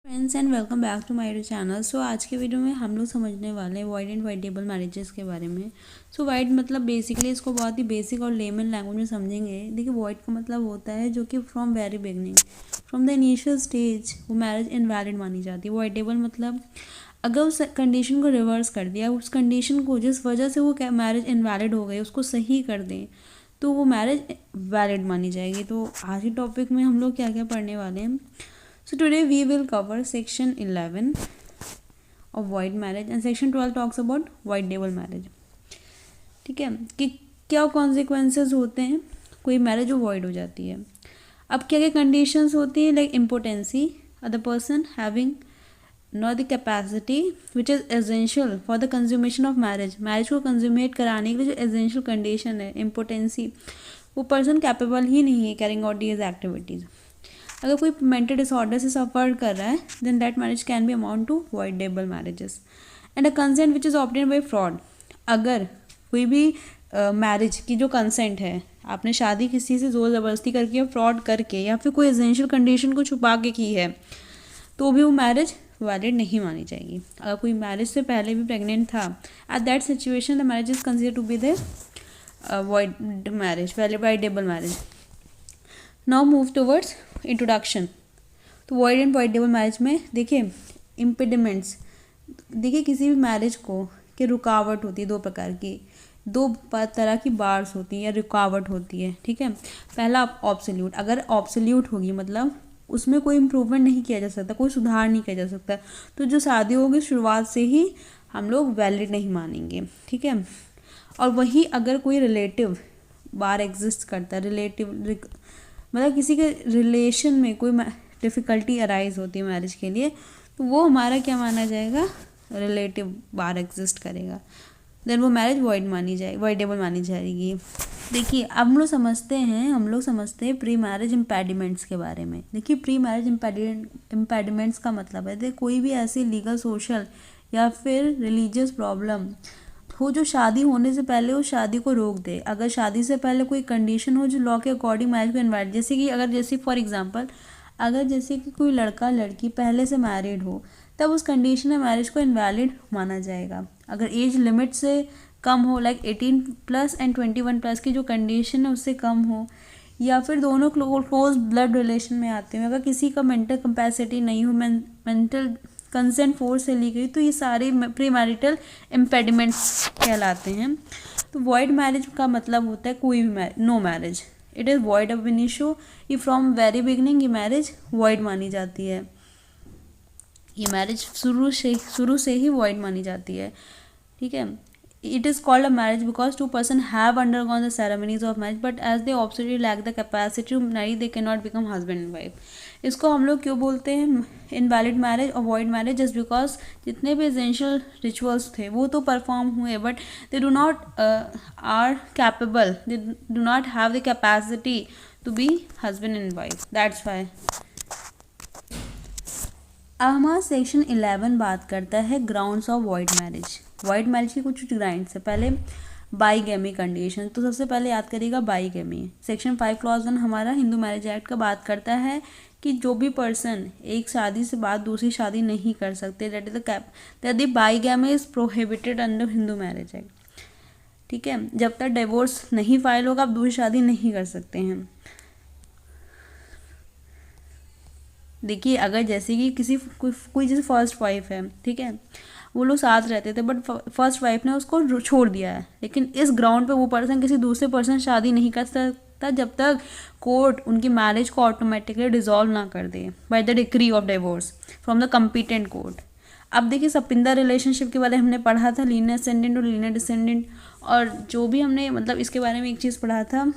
Friends and welcome back to my channel. So आज के video में हम लोग समझने वाले हैं वाइड एंड वाइडेबल मैरिजेस के बारे में। सो वाइड मतलब बेसिकली इसको बहुत ही बेसिक और लेमन लैंग्वेज में समझेंगे। देखिए वाइड का मतलब होता है जो कि from very beginning, from the initial stage वो मैरिज इनवैलिड मानी जाती है। वाइडेबल मतलब अगर उस कंडीशन को रिवर्स कर दिया, उस कंडीशन को जिस वजह से वो मैरिज इनवैलिड हो गई उसको सही कर दें तो वो मैरिज वैलिड मानी जाएगी। तो आज के टॉपिक में हम लोग क्या क्या पढ़ने वाले हैं। So today we will cover section 11 of void marriage and section 12 talks about voidable marriage। ठीक है कि क्या कॉन्सिक्वेंसेस होते हैं कोई मैरिज जो वॉइड हो जाती है। अब क्या क्या कंडीशंस होती है, like impotency, other person having not the capacity which is essential for the consummation of marriage. Marriage को कंज्यूमेट कराने के लिए जो एसेंशियल कंडीशन है इम्पोर्टेंसी, वो पर्सन कैपेबल ही नहीं है कैरिंग आउट दीज एक्टिविटीज़। अगर कोई मेंटल डिसऑर्डर से सफ़र कर रहा है then that marriage can be amount to voidable marriages. And a consent which is obtain by fraud. अगर कोई भी मैरिज की जो कंसेंट है, आपने शादी किसी से ज़ोर ज़बरदस्ती करके या फ्रॉड करके या फिर कोई एसेंशियल कंडीशन को छुपा के की है तो भी वो मैरिज वैलिड नहीं मानी जाएगी। अगर कोई मैरिज से पहले भी प्रेग्नेंट था, at that situation the marriage is consider to be the void marriage, voidable marriage. Now move towards introduction. तो वॉइड एंड वॉइडेबल मैरिज में देखिए इम्पेडिमेंट्स, देखिए किसी भी मैरिज को कि रुकावट होती है दो प्रकार की, दो तरह की बार्स होती है या रुकावट होती है। ठीक है, पहला ऑब्सोल्यूट। अगर ऑब्सोल्यूट होगी मतलब उसमें कोई इम्प्रूवमेंट नहीं किया जा सकता, कोई सुधार नहीं किया जा सकता, तो जो शादी होगी शुरुआत से ही हम लोग वैलिड नहीं मानेंगे। ठीक है, और वहीं अगर कोई रिलेटिव बार एग्जिस्ट करता है, रिलेटिव मतलब किसी के रिलेशन में कोई डिफ़िकल्टी अराइज होती है मैरिज के लिए, तो वो हमारा क्या माना जाएगा, रिलेटिव बार एग्जिस्ट करेगा, देन वो मैरिज वॉइडेबल मानी जाएगी। देखिए अब हम लोग समझते हैं प्री मैरिज इम्पेडिमेंट्स के बारे में। देखिए प्री मैरिज इम्पेडिमेंट्स का मतलब है कोई भी ऐसी लीगल, सोशल या फिर रिलीजियस प्रॉब्लम हो जो शादी होने से पहले उस शादी को रोक दे। अगर शादी से पहले कोई कंडीशन हो जो लॉ के अकॉर्डिंग मैरिज को इनवाइट, जैसे फॉर एग्जांपल अगर जैसे कि कोई लड़का लड़की पहले से मैरिड हो तब उस कंडीशन में मैरिज को इनवैलिड माना जाएगा। अगर एज लिमिट से कम हो, लाइक 18+ एंड 21+ की जो कंडीशन है उससे कम हो, या फिर दोनों क्लोज ब्लड रिलेशन में आते हैं, अगर किसी का मेंटल कैपेसिटी नहीं हो, मेंटल कंसेंट फोर्स से ली गई, तो ये सारे प्री मैरिटल इम्पेडिमेंट्स कहलाते हैं। तो वॉइड मैरिज का मतलब होता है कोई भी no marriage, it is void ab initio. ये फ्रॉम वेरी बिगनिंग ये मैरिज वॉइड मानी जाती है, ये मैरिज शुरू से ही वॉइड मानी जाती है। ठीक है, it is called a marriage because two persons have undergone the ceremonies of marriage but as they obviously lack the capacity to marry they cannot become husband and wife। इसको हम लोग क्यों बोलते हैं इनवैलिड मैरिज और void marriage, just because जितने भी essential rituals थे वो तो परफॉर्म हुए but they do not are capable, they do not have the capacity to be husband and wife, that's why. अब हमारा सेक्शन 11 बात करता है grounds of void marriage. Void marriage की कुछ ग्राउंड्स है। पहले बाईगैमी कंडीशन, तो सबसे पहले याद करिएगा बाईगैमी। सेक्शन 5 क्लॉज 1 हमारा हिंदू मैरिज एक्ट का बात करता है कि जो भी पर्सन एक शादी से बाद दूसरी शादी नहीं कर सकते, that is the bigamy is prohibited under Hindu marriage act. ठीक है, जब तक डिवोर्स नहीं फाइल होगा आप दूसरी शादी नहीं कर सकते हैं। देखिए अगर जैसे कि कोई जैसे फर्स्ट वाइफ है, ठीक है, वो लोग साथ रहते थे बट फर्स्ट वाइफ ने उसको छोड़ दिया है, लेकिन इस ग्राउंड पे वो पर्सन किसी दूसरे पर्सन शादी नहीं कर सकता जब तक कोर्ट उनकी मैरिज को ऑटोमेटिकली डिसॉल्व ना कर दे by the decree of divorce from the competent court. अब देखिए सपिंदर रिलेशनशिप के बारे में हमने पढ़ा था, लीनियर असेंडेंट और लीनियर डिसेंडेंट, और जो भी हमने मतलब इसके बारे में एक चीज़ पढ़ा था,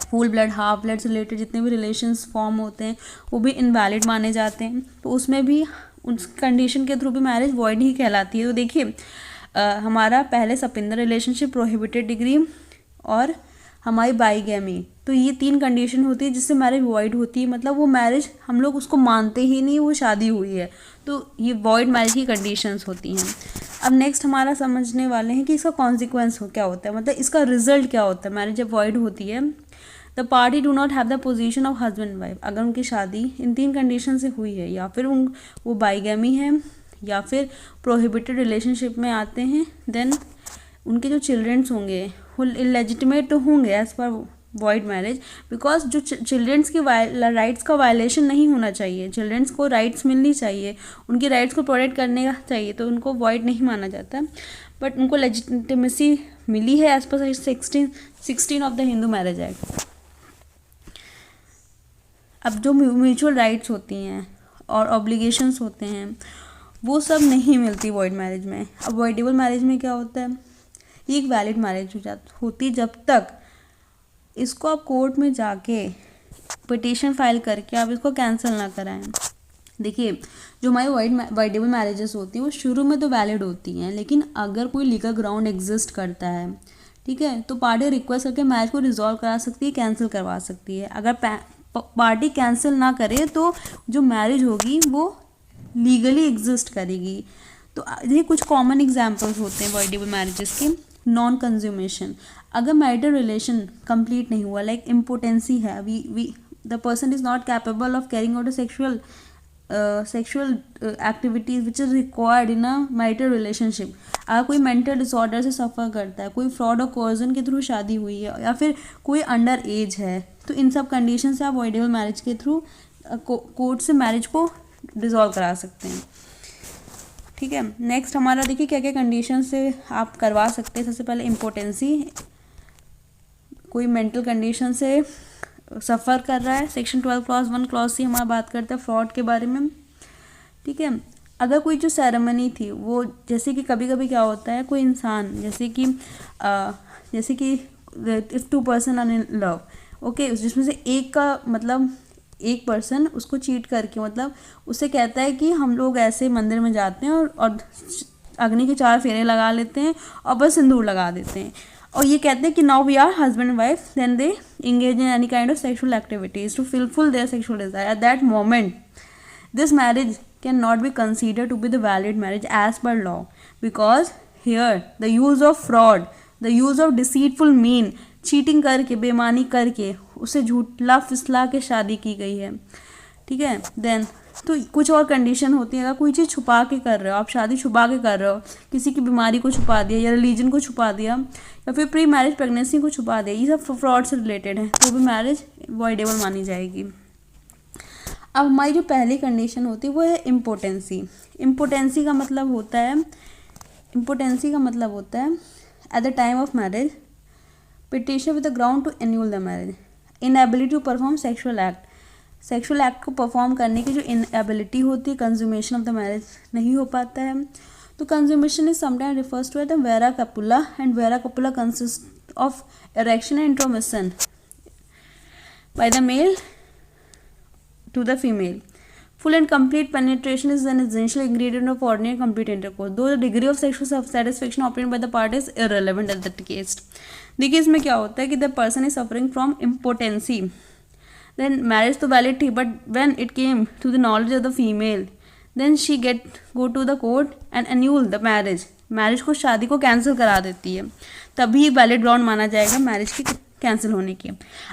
फुल ब्लड हाफ ब्लड से रिलेटेड जितने भी रिलेशंस फॉर्म होते हैं वो भी इनवैलिड माने जाते हैं, तो उसमें भी उस कंडीशन के थ्रू भी मैरिज वॉइड ही कहलाती है। तो देखिए हमारा पहले सपिंदर रिलेशनशिप, प्रोहिबिटेड डिग्री और हमारी बाईगैमी, तो ये 3 कंडीशन होती है जिससे मैरिज वॉइड होती है, मतलब वो मैरिज हम लोग उसको मानते ही नहीं, वो शादी हुई है, तो ये वॉइड मैरिज की कंडीशंस होती हैं। अब नेक्स्ट हमारा समझने वाले हैं कि इसका कॉन्सिक्वेंस क्या होता है, मतलब इसका रिजल्ट क्या होता है मैरिज जब वॉइड होती है। The party do not have the position of husband wife, अगर उनकी शादी इन 3 कंडीशन से हुई है, या फिर वो बाइगैमी है, या फिर प्रोहिबिटेड रिलेशनशिप में आते हैं, देन उनके जो चिल्ड्रंस होंगे वो इलेजिटिमेट तो होंगे as per void marriage, because जो चिल्ड्रंस की राइट्स का वायलेशन नहीं होना चाहिए, चिल्ड्रंस को राइट्स मिलनी चाहिए, उनकी राइट्स को प्रोटेक्ट करने का चाहिए, तो उनको वॉइड नहीं माना जाता, बट उनको लेजिटिमेसी मिली है as per 16 of the Hindu marriage act. अब जो म्यूचुअल राइट्स होती हैं और ऑब्लिगेशंस होते हैं वो सब नहीं मिलती वॉइड मैरिज में। अब वॉइडेबल मैरिज में क्या होता है, ये एक वैलिड मैरिज होती जब तक इसको आप कोर्ट में जाके पिटीशन फाइल करके आप इसको कैंसिल ना कराएं। देखिए, जो हमारी वॉइडेबल मैरिजेस होती हैं वो शुरू में तो वैलिड होती हैं, लेकिन अगर कोई लीगल ग्राउंड एग्जिस्ट करता है, ठीक है, तो पार्टी रिक्वेस्ट करके मैरिज को रिजॉल्व करा सकती है, कैंसिल करवा सकती है। अगर पार्टी कैंसिल ना करे तो जो मैरिज होगी वो लीगली एग्जिस्ट करेगी। तो ये कुछ कॉमन एग्जांपल्स होते हैं वॉइडेबल मैरिजेस के। नॉन कंज्यूमेशन, अगर मैरिटल रिलेशन कंप्लीट नहीं हुआ, लाइक इम्पोटेंसी है, we the person is not capable of carrying out a sexual activities which is required in a marital relationship. अगर कोई मेंटल डिसऑर्डर से सफ़र करता है, कोई फ्रॉड और कोर्जन के थ्रू शादी हुई है, या फिर कोई अंडर एज है, तो इन सब कंडीशन से आप वॉइडेबल मैरिज के थ्रू कोर्ट से मैरिज को डिसॉल्व करा सकते हैं। ठीक है, नेक्स्ट हमारा देखिए क्या क्या कंडीशन से आप करवा सकते हैं। सबसे पहले इम्पोर्टेंसी, कोई मेंटल कंडीशन से सफ़र कर रहा है, सेक्शन 12 क्लॉज 1 क्लॉज सी हमारा बात करते हैं फ्रॉड के बारे में। ठीक है, अगर कोई जो सेरेमनी थी वो, जैसे कि कभी कभी क्या होता है, कोई इंसान जैसे कि if 2 person are in love, okay, जिसमें से एक का मतलब एक पर्सन उसको चीट करके मतलब उससे कहता है कि हम लोग ऐसे मंदिर में जाते हैं और अग्नि के 4 फेरे लगा लेते हैं और बस सिंदूर लगा देते हैं, और ये कहते हैं कि now we are husband and wife, then they engage in any kind of sexual activities to fulfil their sexual desire. At that moment this marriage can not be considered to be the valid marriage as per law, because here the use of fraud, the use of deceitful mean, cheating करके, बेईमानी करके उसे झूठला फिसला के शादी की गई है। ठीक है, देन तो कुछ और कंडीशन होती है। अगर कोई चीज़ छुपा के कर रहे हो, आप शादी छुपा के कर रहे हो, किसी की बीमारी को छुपा दिया या रिलीजन को छुपा दिया या फिर प्री मैरिज प्रेगनेंसी को छुपा दिया, ये सब फ्रॉड से रिलेटेड है, तो भी मैरिज वॉइडेबल मानी जाएगी। अब हमारी जो पहली कंडीशन होती है वो है इम्पोर्टेंसी। इम्पोर्टेंसी का मतलब होता है at the time of marriage petition with the ground to annul the marriage, inability to perform sexual act को परफॉर्म करने की जो इनएबिलिटी होती है, कंज्यूमेशन ऑफ द मैरिज नहीं हो पाता है। तो consummation is sometime refers to at the vera copula, and vera copula consist of erection and intromission by the male to the female. Full and complete penetration is an essential ingredient of ordinary complete intercourse, though the degree of sexual satisfaction obtained by the parties is irrelevant at that case. देखिए इसमें क्या होता है कि the person is suffering from impotency, then marriage तो valid थी, but when it came to the knowledge of the female, then she go to the court and annul the marriage को, शादी को कैंसिल करा देती है, तभी वैलिड ग्राउंड माना जाएगा मैरिज की कैंसिल होने की।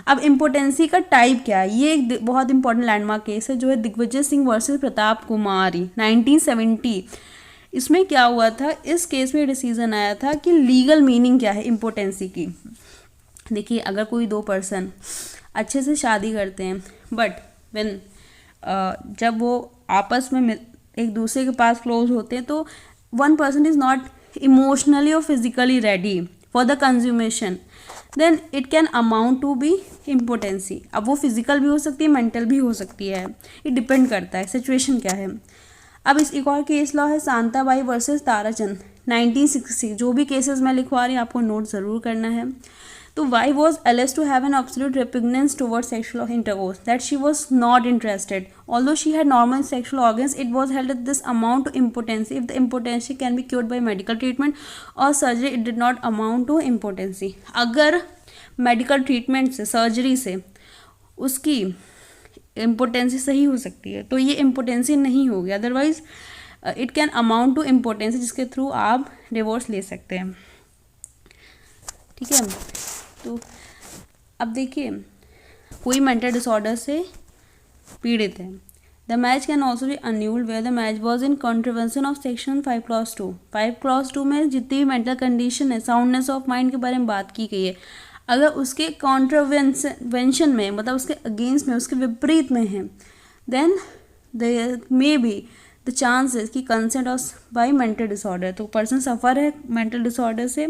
अब इम्पोर्टेंसी का टाइप क्या है, ये एक बहुत इंपॉर्टेंट लैंडमार्क केस है जो है दिग्विजय सिंह वर्सेस प्रताप कुमारी 1970। इसमें क्या हुआ था, इस केस में डिसीजन आया था कि लीगल मीनिंग क्या है इम्पोर्टेंसी की। देखिए, अगर कोई 2 पर्सन अच्छे से शादी करते हैं, बट व्हेन जब वो आपस में एक दूसरे के पास क्लोज होते हैं, तो 1 person is not emotionally or physically ready for the consummation, then it can amount to be impotency. अब वो फिजिकल भी हो सकती है, मेंटल भी हो सकती है, ये डिपेंड करता है सिचुएशन क्या है। अब इस एक और केस लॉ है शांताबाई वर्सेस ताराचंद 1960। जो भी केसेस मैं लिखवा रही हूँ आपको नोट ज़रूर करना है। तो why was alleged to have an absolute repugnance towards sexual intercourse, that she was not interested. Although she had normal sexual organs, it was held that this amount to impotency. If the impotency can be cured by medical treatment or surgery, it did not amount to impotency. अगर medical treatment से, surgery से उसकी impotency सही हो सकती है तो ये इम्पोटेंसी नहीं होगी, otherwise it can amount to impotency, जिसके थ्रू आप डिवोर्स ले सकते हैं। ठीक है, तो अब देखिए कोई मेंटल डिसऑर्डर से पीड़ित है। The marriage can also be annulled where the marriage was in contravention of section 5 clause 2। 5 clause 2 में जितनी भी मेंटल कंडीशन है, साउंडनेस ऑफ माइंड के बारे में बात की गई है, अगर उसके कॉन्ट्रवेंशन में, मतलब उसके अगेंस्ट में, उसके विपरीत में है, then there may be the chances कि consent of by mental disorder, तो पर्सन सफ़र है मेंटल डिसऑर्डर से,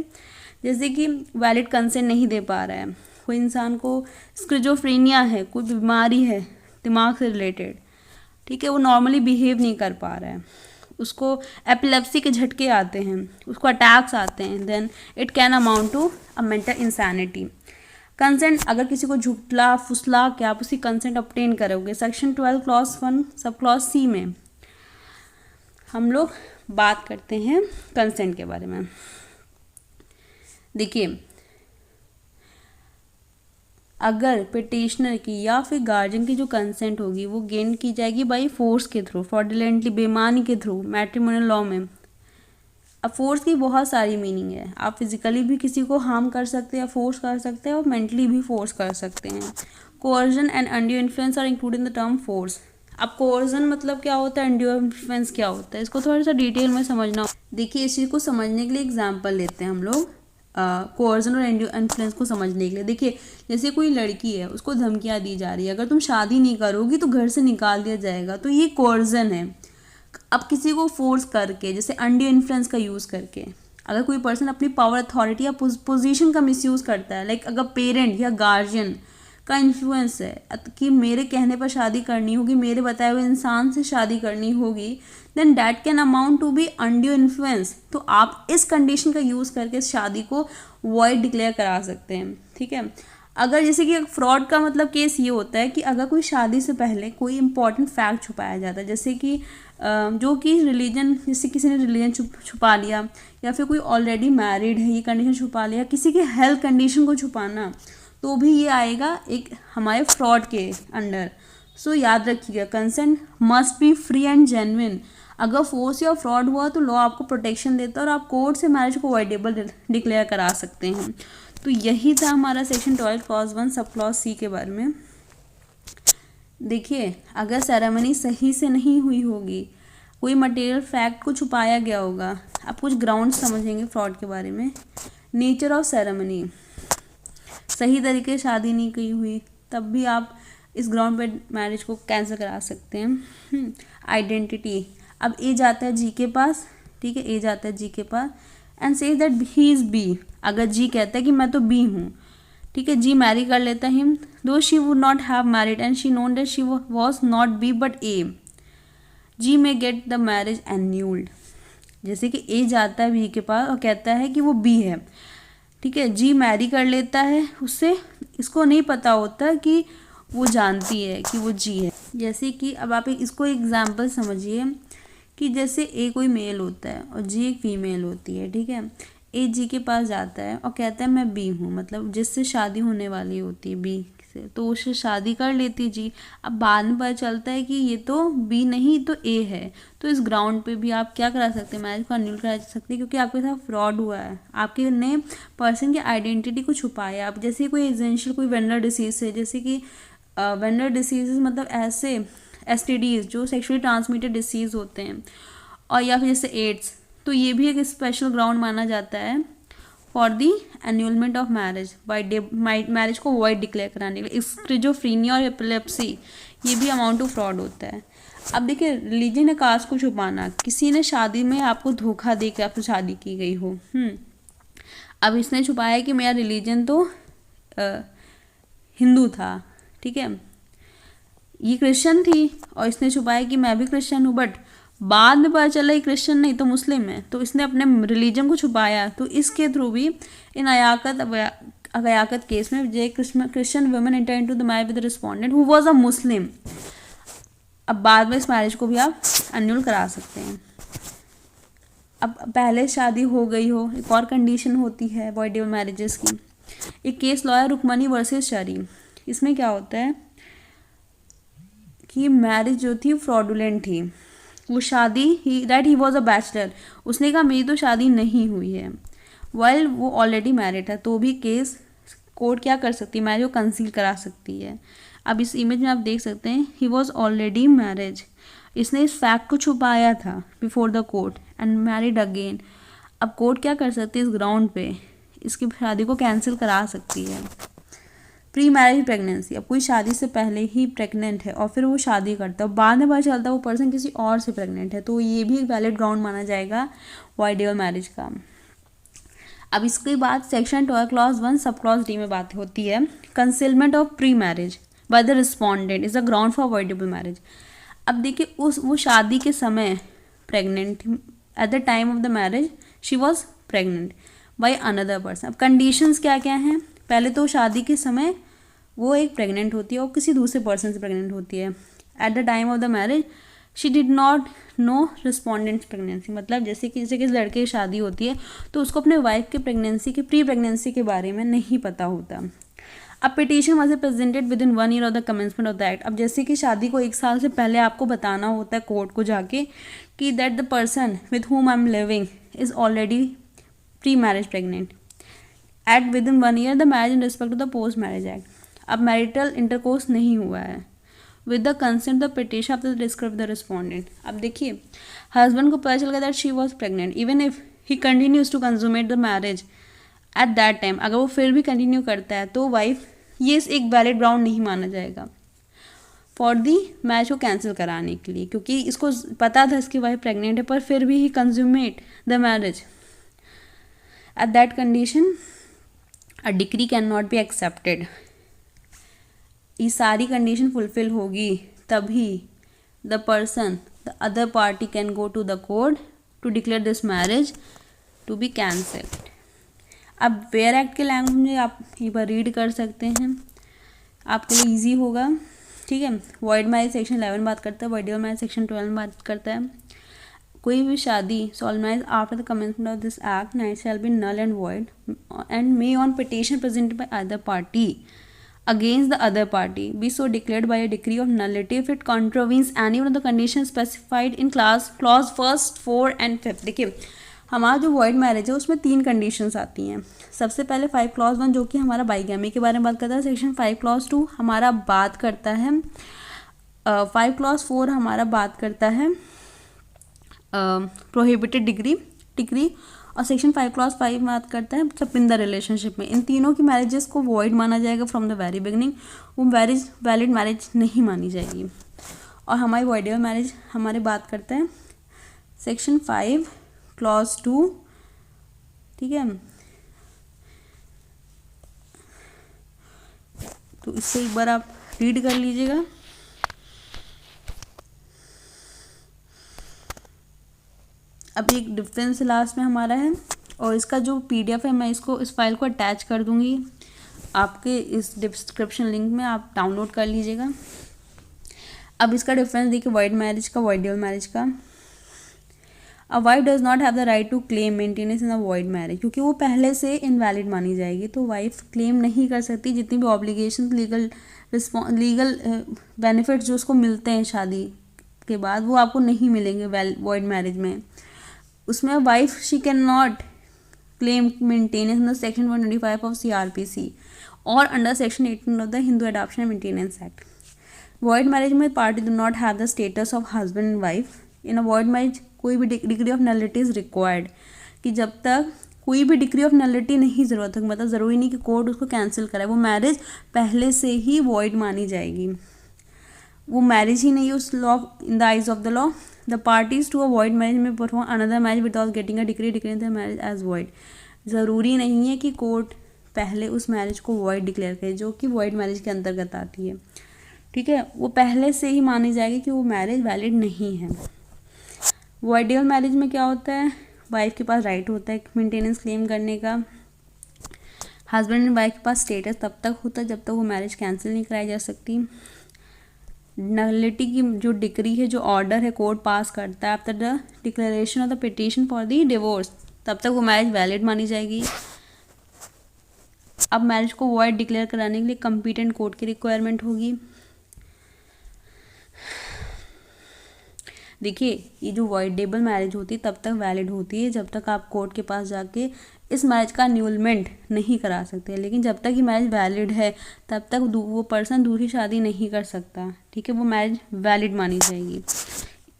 जैसे कि वैलिड कंसेंट नहीं दे पा रहा है, कोई इंसान को स्किज़ोफ्रेनिया है, कोई बीमारी है दिमाग से रिलेटेड, ठीक है, वो नॉर्मली बिहेव नहीं कर पा रहा है, उसको एपिलेप्सी के झटके आते हैं, उसको अटैक्स आते हैं, then it can amount to a mental insanity. Consent, अगर किसी को झुटला फुसला के आप उसकी कंसेंट ऑब्टेन करोगे, section 12 clause 1 sub clause C में हम लोग बात करते हैं कंसेंट के बारे में। देखिए, अगर पिटिशनर की या फिर गार्जियन की जो कंसेंट होगी वो गेन की जाएगी बाई फोर्स के थ्रू, फ्रॉडुलेंटली, बेईमानी के थ्रू, मैट्रिमोनियल लॉ में। अब फोर्स की बहुत सारी मीनिंग है, आप फिजिकली भी किसी को हार्म कर सकते हैं, फोर्स कर सकते हैं, और मेंटली भी फोर्स कर सकते हैं। Coercion and undue influence are included in the term force. अब कोअर्जन मतलब क्या होता है, अनड्यू इन्फ्लुएंस क्या होता है, इसको थोड़ा सा डिटेल में समझना। देखिए, इस चीज़ को समझने के लिए एग्जाम्पल लेते हैं हम लोग, कोअर्जन और अनड्यू इन्फ्लुएंस को समझने के लिए। देखिए, जैसे कोई लड़की है, उसको धमकियाँ दी जा रही है, अगर तुम शादी नहीं करोगी तो घर से निकाल दिया जाएगा, तो ये कोअर्जन है। अब किसी को फोर्स करके, जैसे अनड्यू इन्फ्लुएंस का यूज़ करके, अगर कोई पर्सन अपनी पावर, अथॉरिटी या पोजीशन का मिसयूज़ करता है, लाइक अगर पेरेंट या गार्जियन का इन्फ्लुएंस है कि मेरे कहने पर शादी करनी होगी, मेरे बताए हुए इंसान से शादी करनी होगी, then that can amount to be undue influence. तो आप इस कंडीशन का यूज़ करके शादी को वॉइड डिक्लेयर करा सकते हैं, ठीक है। अगर जैसे कि फ्रॉड का मतलब केस ये होता है कि अगर कोई शादी से पहले कोई इंपॉर्टेंट फैक्ट छुपाया जाता है, जैसे कि जो कि रिलीजन, जैसे किसी ने रिलीजन छुपा लिया, या फिर कोई ऑलरेडी मैरिड है ये कंडीशन छुपा लिया, किसी की हेल्थ कंडीशन को छुपाना, तो भी ये आएगा एक हमारे फ्रॉड के अंडर। सो याद रखिएगा, consent must be free and genuine. अगर फोर्स या फ्रॉड हुआ तो लॉ आपको प्रोटेक्शन देता है और आप कोर्ट से मैरिज को वॉइडेबल डिक्लेयर करा सकते हैं। तो यही था हमारा section 12 clause 1 sub clause C के बारे में। देखिए, अगर सेरेमनी सही से नहीं हुई होगी, कोई मटेरियल फैक्ट को छुपाया गया होगा, आप कुछ ग्राउंड समझेंगे फ्रॉड के बारे में। नेचर ऑफ सेरेमनी, सही तरीके से शादी नहीं की हुई, तब भी आप इस ग्राउंड पे मैरिज को कैंसिल करा सकते हैं। आइडेंटिटी, अब ए जाता है जी के पास, ठीक है, ए जाता है जी के पास and says that he is B. अगर जी कहता है कि मैं तो बी हूँ, ठीक है, जी मैरी कर लेता him, though she would not have married and she known that she was not B but a, G में गेट द मैरिज एन्यूल्ड। जैसे कि ए जाता है बी के पास और कहता है कि वो बी है, ठीक है, जी मैरी कर लेता है उससे, इसको नहीं पता होता कि वो जानती है कि वो जी है। जैसे कि अब आप इसको एग्जाम्पल समझिए कि जैसे ए कोई मेल होता है और जी एक फीमेल होती है, ठीक है, ए जी के पास जाता है और कहता है मैं बी हूँ, मतलब जिससे शादी होने वाली होती है बी से, तो उससे शादी कर लेती है जी। अब बाद में पता चलता है कि ये तो बी नहीं तो ए है, तो इस ग्राउंड पे भी आप क्या करा सकते हैं, मैरिज को अन्यूल करा सकते हैं, क्योंकि आपके साथ फ्रॉड हुआ है, आपके ने पर्सन की आइडेंटिटी को छुपाया। आप जैसे कोई एजेंशियल कोई वेंडर डिसीज है, जैसे कि वेंडर डिसीज मतलब ऐसे STDs जो सेक्सुअली ट्रांसमिटेड डिसीज़ होते हैं, और या फिर जैसे एड्स, तो ये भी एक स्पेशल ग्राउंड माना जाता है for the annulment of marriage by marriage को वॉइड डिक्लेयर कराने के लिए। स्किज़ोफ्रेनिया और एपिलेप्सी ये भी अमाउंट टू फ्रॉड होता है। अब देखिए, रिलीजन या कास्ट को छुपाना, किसी ने शादी में आपको धोखा दे के आपसे शादी की गई हो, अब इसने छुपाया कि मेरा रिलीजन तो हिंदू था, ठीक है, ये क्रिश्चियन थी और इसने छुपाया कि मैं भी क्रिश्चियन हूँ, बट बाद में पता चला ये क्रिश्चियन नहीं तो मुस्लिम है, तो इसने अपने रिलीजन को छुपाया। तो इसके थ्रू भी इन अयाकत केस में J Christian women enter into the marriage with respondent who was a Muslim, अब बाद में इस मैरिज को भी आप अन्यूल करा सकते हैं। अब पहले शादी हो गई हो, एक और कंडीशन होती है वॉइडेबल मैरिजेस की। एक केस लॉ है रुक्मणी वर्सेस शरी। इसमें क्या होता है कि मैरिज जो थी फ्रॉडुलेंट थी, वो शादी ही वॉज अ बैचलर, उसने कहा मेरी तो शादी नहीं हुई है, वाइल वो ऑलरेडी मैरिड है, तो भी केस कोर्ट क्या कर सकती है, मैरिज को कंसील करा सकती है। अब इस इमेज में आप देख सकते हैं ही वॉज ऑलरेडी मैरिज, इसने इस फैक्ट को छुपाया था before the court and married again. अब कोर्ट क्या कर सकती है इस ग्राउंड पे, इसकी शादी को कैंसिल करा सकती है। प्री मैरिज प्रेगनेंसी, अब कोई शादी से पहले ही प्रेग्नेंट है और फिर वो शादी करता है, बाद में पता चलता है वो पर्सन किसी और से प्रेग्नेंट है, तो ये भी एक वैलिड ग्राउंड माना जाएगा वॉइडेबल मैरिज का। अब इसके बाद section 12 clause 1 sub clause D में बात होती है concealment of pre marriage by the respondent is a ground for avoidable marriage. अब देखिए वो शादी के समय प्रेग्नेंट थी, eight the time of the marriage she was pregnant by another person. अब कंडीशंस क्या क्या हैं, पहले तो शादी के समय वो एक प्रेग्नेंट होती है और किसी दूसरे पर्सन से प्रेग्नेंट होती है। At the time of the marriage she did not know respondents pregnancy, मतलब जैसे कि किसी लड़के की शादी होती है तो उसको अपने वाइफ के प्रेगनेंसी के प्री प्रेगनेंसी के बारे में नहीं पता होता। अब petition was presented with in 1 year of the commencement of the act. अब जैसे कि शादी को 1 साल से पहले आपको बताना होता है कोर्ट को जाके कि that the person with whom I am living is already pre marriage pregnant at within 1 year the marriage in respect to the post marriage act. अब मैरिटल इंटरकोर्स नहीं हुआ है with the consent the petition of the describe the respondent. अब देखिए husband को पता चल गया that she was pregnant, even if he continues to consummate the marriage at that time, अगर वो फिर भी कंटिन्यू करता है तो वाइफ ये एक वैलिड ग्राउंड नहीं माना जाएगा फॉर दी मैरिज को कैंसिल कराने के लिए, क्योंकि इसको पता था इसकी वाइफ प्रेग्नेंट है पर फिर भी he consummate the marriage. At that condition a decree can not be accepted. ये सारी कंडीशन फुलफिल होगी तभी the person the other party can go to the court to declare this marriage to be cancelled. अब where act के language में आप एक बार read कर सकते हैं, आपके लिए इजी होगा, ठीक है। वॉइड मैरिज सेक्शन 11 बात करता है, वॉइडेबल मैरिज सेक्शन 12 बात करता है। कोई भी शादी solemnized after the commencement of this act night shall be null and void and may on petition presented by other party against the other party be so declared by a decree of nullity if it contravenes any one of the conditions specified in clause 1, 4 and 5। देखिए हमारा जो void marriage है उसमें 3 conditions आती हैं। सबसे पहले 5 clause 1 जो कि हमारा बाइगैमी के बारे में बात करता है, सेक्शन 5 क्लॉज 2 हमारा बात करता है 5 क्लॉज 4 हमारा बात करता है प्रोहिबिटेड डिग्री और सेक्शन 5 क्लॉज 5 बात करता है सब इन द रिलेशनशिप में। इन तीनों की मैरिजेस को वॉइड माना जाएगा फ्रॉम द वेरी बिगनिंग, वो मैरिज वैलिड मैरिज नहीं मानी जाएगी। और हमारी वॉइडेबल मैरिज हमारे बात करते हैं सेक्शन 5 क्लॉज 2, ठीक है। तो इससे एक बार आप रीड कर लीजिएगा। अब एक डिफरेंस लास्ट में हमारा है और इसका जो PDF है मैं इसको इस फाइल को अटैच कर दूंगी आपके इस डिस्क्रिप्शन लिंक में, आप डाउनलोड कर लीजिएगा। अब इसका डिफरेंस देखिए वॉइड मैरिज का वॉइडेबल मैरिज का। A wife does not have the right to claim maintenance in a void marriage, क्योंकि वो पहले से इनवैलिड मानी जाएगी तो वाइफ क्लेम नहीं कर सकती जितनी भी ऑब्लिगेशन लीगल बेनिफिट्स जो उसको मिलते हैं शादी के बाद वो आपको नहीं मिलेंगे वॉइड मैरिज में। उसमें wife she can not claim maintenance in the section 125 of CRPC और under section 18 of the Hindu adoption and maintenance act. Void marriage में party do not have the status of husband and wife. In a void marriage कोई भी degree of nullity is required, कि जब तक कोई भी degree of nullity नहीं ज़रूरत है, मतलब ज़रूरी नहीं कि कोर्ट उसको कैंसिल कराए, वो मैरिज पहले से ही वॉइड मानी जाएगी। वो मैरिज ही नहीं उस law in the eyes of the law. The parties to a void marriage में perform another marriage without getting a decree the marriage as void. ज़रूरी नहीं है कि कोर्ट पहले उस मैरिज को वॉइड डिक्लेयर करे जो कि वॉइड मैरिज के अंतर्गत आती है, ठीक है। वो पहले से ही मानी जाएगी कि वो मैरिज वैलिड नहीं है। वॉइडेबल मैरिज में क्या होता है, वाइफ के पास राइट होता है मेंटेनेंस क्लेम करने का। हस्बैंड एंड वाइफ के पास स्टेटस तब तक होता है जब तक वो मैरिज कैंसिल नहीं कराई जा सकती। नलिटी की जो डिक्री है, जो ऑर्डर है कोर्ट पास करता है after the declaration of the petition for the divorce, तब तक वो मैरिज वैलिड मानी जाएगी। अब मैरिज को वॉइड डिक्लेयर कराने के लिए कम्पिटेंट कोर्ट की रिक्वायरमेंट होगी। देखिए, ये जो वॉइडेबल मैरिज होती है तब तक वैलिड होती है जब तक आप कोर्ट के पास जाके इस मैरिज का अन्यूलमेंट नहीं करा सकते, लेकिन जब तक ये मैरिज वैलिड है तब तक वो पर्सन दूसरी शादी नहीं कर सकता, ठीक है, वो मैरिज वैलिड मानी जाएगी।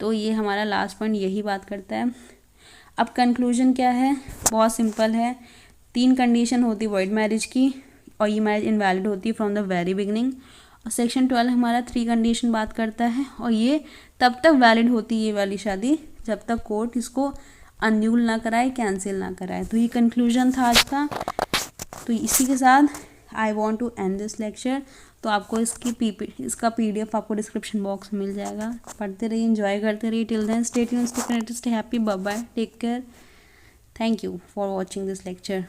तो ये हमारा लास्ट पॉइंट यही बात करता है। अब कंक्लूजन क्या है, बहुत सिंपल है, 3 कंडीशन होती है वॉइड मैरिज की और ये मैरिज इनवैलिड होती है फ्रॉम द वेरी बिगनिंग। और सेक्शन 12 हमारा 3 कंडीशन बात करता है और ये तब तक वैलिड होती है ये वाली शादी जब तक कोर्ट इसको अनन्यूल ना कराए, कैंसिल ना कराए। तो ये कंक्लूजन था आज का। तो इसी के साथ I want to end this lecture. तो आपको इसका PDF आपको डिस्क्रिप्शन बॉक्स में मिल जाएगा। पढ़ते रहिए, एंजॉय करते रहिए। Till then stay tuned, stay connected, stay happy, bye bye, take care, thank you for watching this lecture.